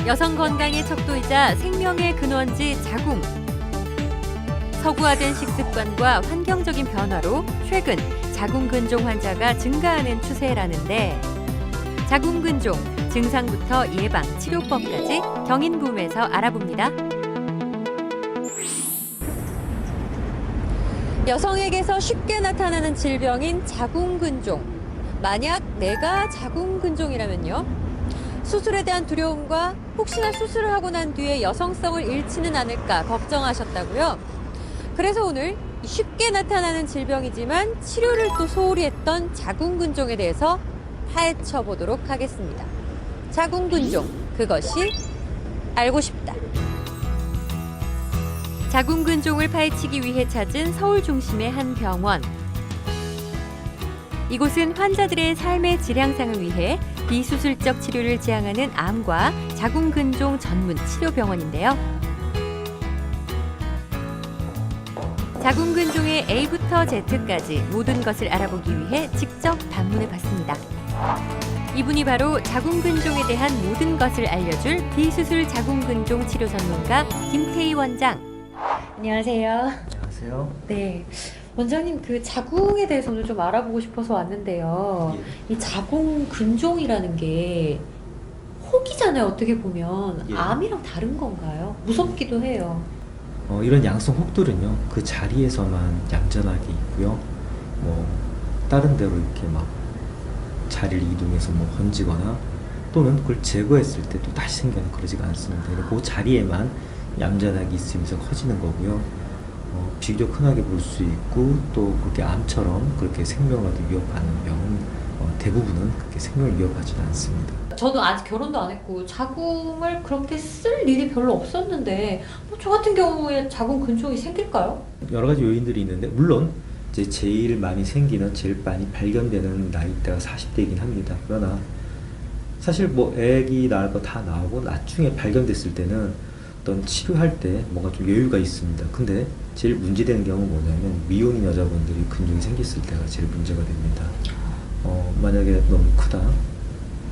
여성 건강의 척도이자 생명의 근원지 자궁. 서구화된 식습관과 환경적인 변화로 최근 자궁근종 환자가 증가하는 추세라는데, 자궁근종, 증상부터 예방, 치료법까지 경인부음에서 알아봅니다. 여성에게서 쉽게 나타나는 질병인 자궁근종. 만약 내가 자궁근종이라면요? 수술에 대한 두려움과 혹시나 수술을 하고 난 뒤에 여성성을 잃지는 않을까 걱정하셨다고요? 그래서 오늘 쉽게 나타나는 질병이지만 치료를 또 소홀히 했던 자궁근종에 대해서 파헤쳐 보도록 하겠습니다. 자궁근종, 그것이 알고 싶다. 자궁근종을 파헤치기 위해 찾은 서울 중심의 한 병원. 이곳은 환자들의 삶의 질 향상을 위해 비수술적 치료를 지향하는 암과 자궁근종 전문 치료병원인데요. 자궁근종의 A부터 Z까지 모든 것을 알아보기 위해 직접 방문해 봤습니다. 이분이 바로 자궁근종에 대한 모든 것을 알려줄 비수술 자궁근종 치료 전문가 김태희 원장. 안녕하세요. 안녕하세요. 네. 원장님, 그 자궁에 대해서 오늘 좀 알아보고 싶어서 왔는데요. 예. 이 자궁근종이라는 게 혹이잖아요, 어떻게 보면. 예. 암이랑 다른 건가요? 무섭기도 해요. 이런 양성 혹들은요, 그 자리에서만 얌전하게 있고요. 다른 데로 이렇게 막 자리를 이동해서 번지거나 또는 그걸 제거했을 때 또 다시 생겨나 그러지가 않습니다. 그 자리에만 얌전하게 있으면서 커지는 거고요. 비교적 흔하게 볼 수 있고 또 그렇게 암처럼 그렇게 생명과도 위협하는 병은 대부분은 그렇게 생명을 위협하지는 않습니다. 저도 아직 결혼도 안 했고 자궁을 그렇게 쓸 일이 별로 없었는데 저 같은 경우에 자궁근종이 생길까요? 여러 가지 요인들이 있는데 물론 이제 제일 많이 생기는 제일 많이 발견되는 나이대가 40대이긴 합니다. 그러나 사실 아기 낳을 거 다 나오고 나중에 발견됐을 때는 어떤 치료할 때 뭔가 좀 여유가 있습니다. 근데 제일 문제되는 경우는 뭐냐면 미혼인 여자분들이 근종이 생겼을 때가 제일 문제가 됩니다. 만약에 너무 크다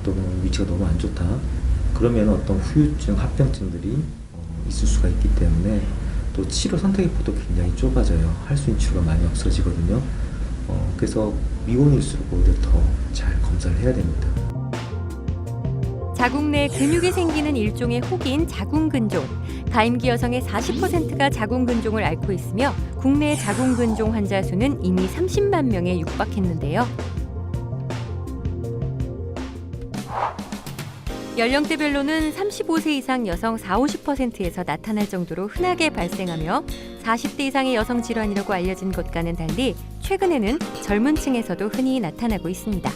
또는 위치가 너무 안 좋다 그러면 어떤 후유증, 합병증들이 있을 수가 있기 때문에 또 치료 선택의 폭도 굉장히 좁아져요. 할 수 있는 치료가 많이 없어지거든요. 그래서 미혼일수록 오히려 더 잘 검사를 해야 됩니다. 자궁 내 근육이 생기는 일종의 혹인 자궁근종. 가임기 여성의 40%가 자궁근종을 앓고 있으며 국내 자궁근종 환자 수는 이미 30만 명에 육박했는데요. 연령대별로는 35세 이상 여성 40~50%에서 나타날 정도로 흔하게 발생하며 40대 이상의 여성 질환이라고 알려진 것과는 달리 최근에는 젊은 층에서도 흔히 나타나고 있습니다.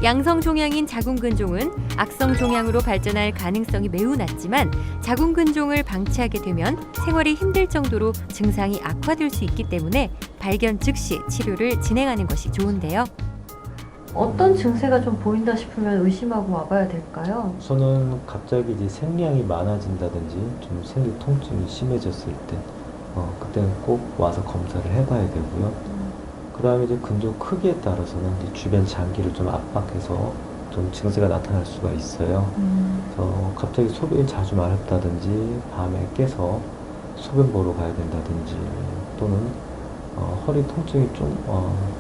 양성 종양인 자궁근종은 악성 종양으로 발전할 가능성이 매우 낮지만 자궁근종을 방치하게 되면 생활이 힘들 정도로 증상이 악화될 수 있기 때문에 발견 즉시 치료를 진행하는 것이 좋은데요. 어떤 증세가 좀 보인다 싶으면 의심하고 와봐야 될까요? 우선은 갑자기 이제 생리량이 많아진다든지 좀 생리 통증이 심해졌을 때 그때는 꼭 와서 검사를 해봐야 되고요. 그 다음에 이제 근종 크기에 따라서는 이제 주변 장기를 좀 압박해서 좀 증세가 나타날 수가 있어요. 그래서 갑자기 소변이 자주 마렵다든지 밤에 깨서 소변 보러 가야 된다든지 또는 허리 통증이 좀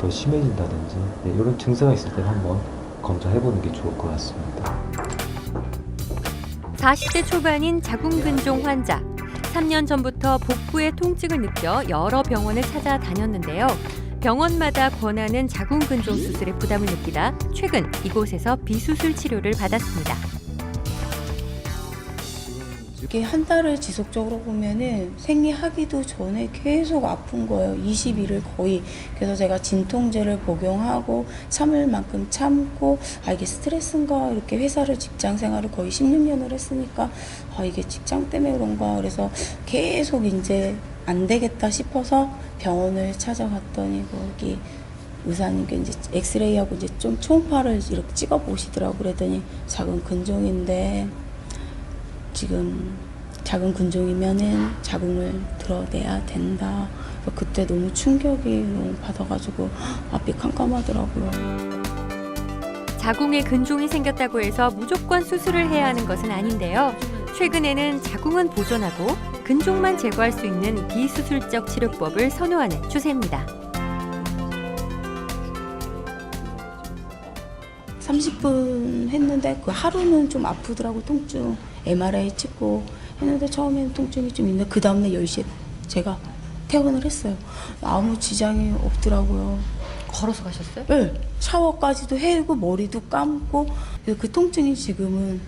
더 심해진다든지 이런 증세가 있을 때는 한번 검사해보는 게 좋을 것 같습니다. 40대 초반인 자궁근종 환자. 3년 전부터 복부에 통증을 느껴 여러 병원을 찾아다녔는데요. 병원마다 권하는 자궁근종 수술에 부담을 느끼다 최근 이곳에서 비수술 치료를 받았습니다. 이게 한 달을 지속적으로 보면은 생리하기도 전에 계속 아픈 거예요. 20일을 거의. 그래서 제가 진통제를 복용하고 참을 만큼 참고 이게 스트레스인가 이렇게 직장 생활을 거의 16년을 했으니까 이게 직장 때문에 그런가 그래서 계속 이제 안 되겠다 싶어서 병원을 찾아갔더니 거기 의사님께 이제 엑스레이하고 이제 좀 초음파를 이렇게 찍어 보시더라고. 그랬더니 자궁근종인데 지금 자궁근종이면은 자궁을 드러내야 된다. 그때 너무 충격이 너무 받아가지고 앞이 깜깜하더라고요. 자궁에 근종이 생겼다고 해서 무조건 수술을 해야 하는 것은 아닌데요. 최근에는 자궁은 보존하고 근종만 제거할 수 있는 비수술적 치료법을 선호하는 추세입니다. 30분 했는데 그 하루는 좀 아프더라고. 통증 MRI 찍고 했는데 처음에는 통증이 좀 있는데 그 다음날 10시에 제가 퇴원을 했어요. 아무 지장이 없더라고요. 걸어서 가셨어요? 네, 샤워까지도 해고 머리도 감고 그래서 그 통증이 지금은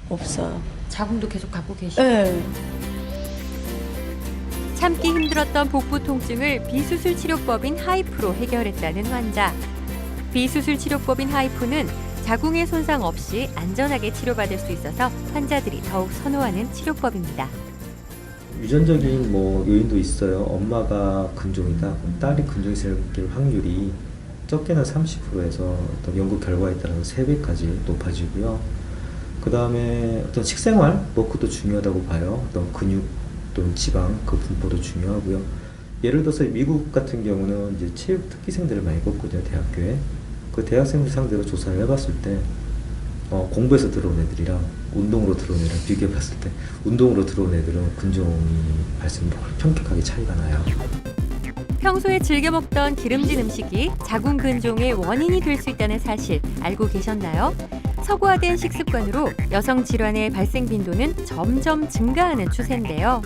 없어요. 자궁도 계속 갖고 계시고. 네. 참기 힘들었던 복부 통증을 비수술 치료법인 하이프로 해결했다는 환자. 비수술 치료법인 하이프는 자궁의 손상 없이 안전하게 치료받을 수 있어서 환자들이 더욱 선호하는 치료법입니다. 유전적인 요인도 있어요. 엄마가 근종이다. 그럼 딸이 근종이 생길 확률이 적게는 30%에서 어떤 연구 결과에 따라서 3배까지 높아지고요. 그 다음에 어떤 식생활, 그것도 중요하다고 봐요. 어떤 근육 또는 지방, 그 분포도 중요하고요. 예를 들어서 미국 같은 경우는 이제 체육 특기생들을 많이 뽑거든요, 대학교에. 그 대학생들 상대로 조사를 해봤을 때, 공부해서 들어온 애들이랑 운동으로 들어온 애랑 비교해봤을 때, 운동으로 들어온 애들은 근종이 발생률이 현격하게 차이가 나요. 평소에 즐겨 먹던 기름진 음식이 자궁 근종의 원인이 될 수 있다는 사실 알고 계셨나요? 서구화된 식습관으로 여성 질환의 발생 빈도는 점점 증가하는 추세인데요.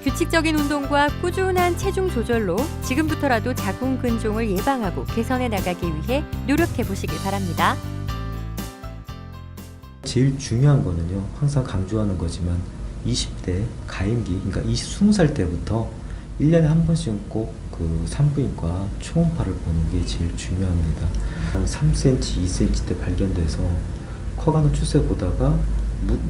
규칙적인 운동과 꾸준한 체중 조절로 지금부터라도 자궁 근종을 예방하고 개선해 나가기 위해 노력해 보시길 바랍니다. 제일 중요한 거는요, 항상 강조하는 거지만 20대 가임기, 그러니까 20살 때부터 1년에 한 번씩은 꼭 그 산부인과 초음파를 보는 게 제일 중요합니다. 한 3cm, 2cm 때 발견돼서 커가는 추세 보다가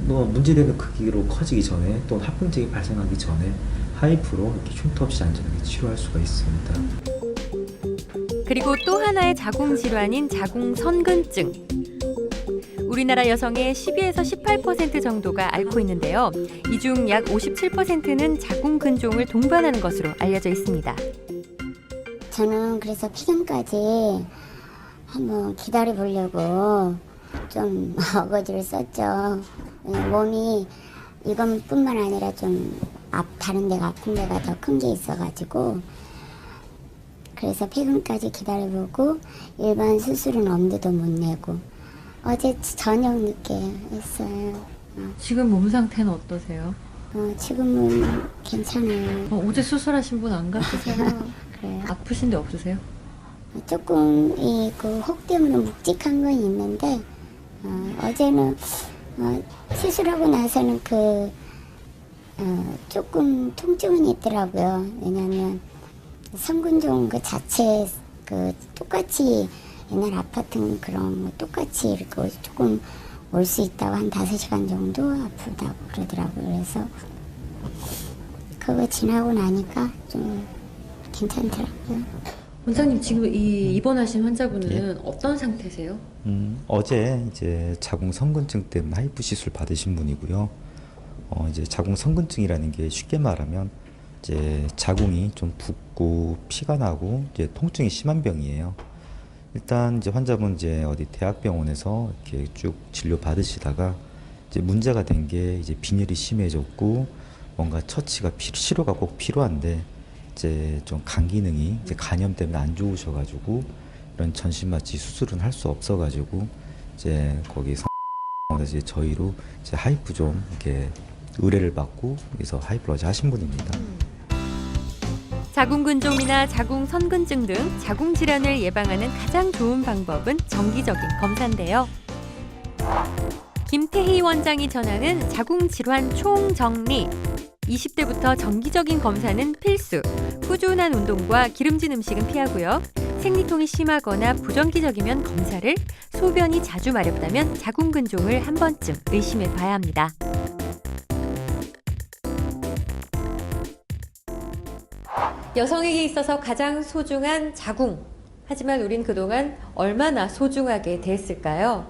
문제되는 크기로 커지기 전에 또는 합병증이 발생하기 전에 하이프로 이렇게 흉터 없이 안전하게 치료할 수가 있습니다. 그리고 또 하나의 자궁 질환인 자궁 선근증. 우리나라 여성의 12에서 18% 정도가 앓고 있는데요. 이 중 약 57%는 자궁 근종을 동반하는 것으로 알려져 있습니다. 저는 그래서 피경까지 한번 기다려 보려고 좀 어거지를 썼죠. 몸이 이것뿐만 아니라 좀 다른 데가 아픈 데가 더 큰 게 있어가지고 그래서 폐경까지 기다려보고 일반 수술은 엄두도 못 내고 어제 저녁 늦게 했어요. 지금 몸 상태는 어떠세요? 지금은 괜찮아요. 어제 수술하신 분 안 같으세요? 그래요. 아프신 데 없으세요? 조금 그 혹 때문에 묵직한 건 있는데 어제는 수술하고 나서는 조금 통증은 있더라고요. 왜냐하면 선근종 그 자체 똑같이 옛날 아팠던 그런 똑같이 이렇게 조금 올 수 있다고 한 5시간 정도 아프다고 그러더라고요. 그래서 그거 지나고 나니까 좀 괜찮더라고요. 원장님 지금 이 입원하신 환자분은 어떤 상태세요? 어제 이제 자궁 선근증 때문에 하이프 시술 받으신 분이고요. 이제 자궁 선근증이라는 게 쉽게 말하면 이제 자궁이 좀 붓고 피가 나고 이제 통증이 심한 병이에요. 일단 이제 환자분 이제 어디 대학병원에서 이렇게 쭉 진료 받으시다가 이제 문제가 된 게 이제 빈혈이 심해졌고 뭔가 처치가 치료가 꼭 필요한데 이제 좀 간 기능이 이제 간염 때문에 안 좋으셔가지고 이런 전신 마취 수술은 할 수 없어가지고 이제 거기 성에서 이제 저희로 이제 하이프 좀 이렇게 의뢰를 받고 그래서 하이프를 어제 하신 분입니다. 자궁 근종이나 자궁 선근증 등 자궁 질환을 예방하는 가장 좋은 방법은 정기적인 검사인데요. 김태희 원장이 전하는 자궁 질환 총정리. 20대부터 정기적인 검사는 필수. 꾸준한 운동과 기름진 음식은 피하고요. 생리통이 심하거나 부정기적이면 검사를, 소변이 자주 마렵다면 자궁 근종을 한 번쯤 의심해 봐야 합니다. 여성에게 있어서 가장 소중한 자궁. 하지만 우린 그동안 얼마나 소중하게 대했을까요?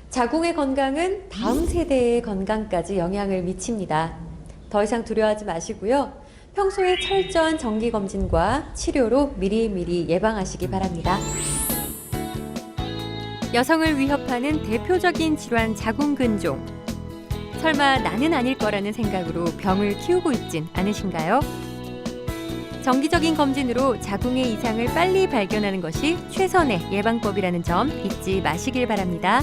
자궁의 건강은 다음 세대의 건강까지 영향을 미칩니다. 더 이상 두려워하지 마시고요. 평소에 철저한 정기검진과 치료로 미리미리 예방하시기 바랍니다. 여성을 위협하는 대표적인 질환 자궁근종. 설마 나는 아닐 거라는 생각으로 병을 키우고 있진 않으신가요? 정기적인 검진으로 자궁의 이상을 빨리 발견하는 것이 최선의 예방법이라는 점 잊지 마시길 바랍니다.